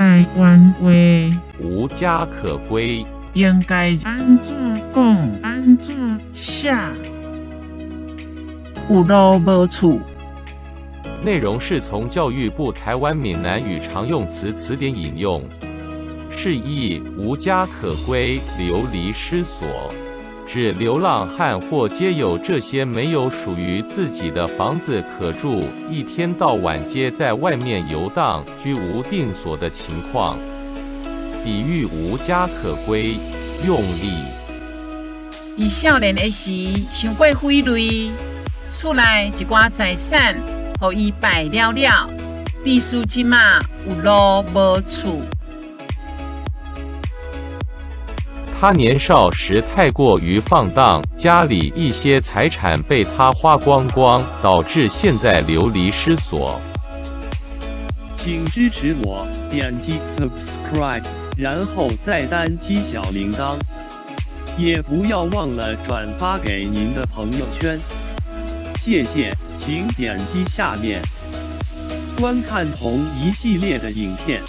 台湾话无家可归，应该安怎讲？安怎写？有路无厝。内容是从教育部台湾闽南语常用词词典引用，释义无家可归、流离失所，指流浪汉或皆有这些没有属于自己的房子可住，一天到晚皆在外面游荡，居无定所的情况。比喻无家可归，用例。伊少年的时想过匪类，厝内一寡财产，互伊败了了，意思即马有路无厝。他年少时太过于放荡，家里一些财产被他花光光，导致现在流离失所。请支持我，点击 subscribe， 然后再单击小铃铛，也不要忘了转发给您的朋友圈。谢谢，请点击下面观看同一系列的影片。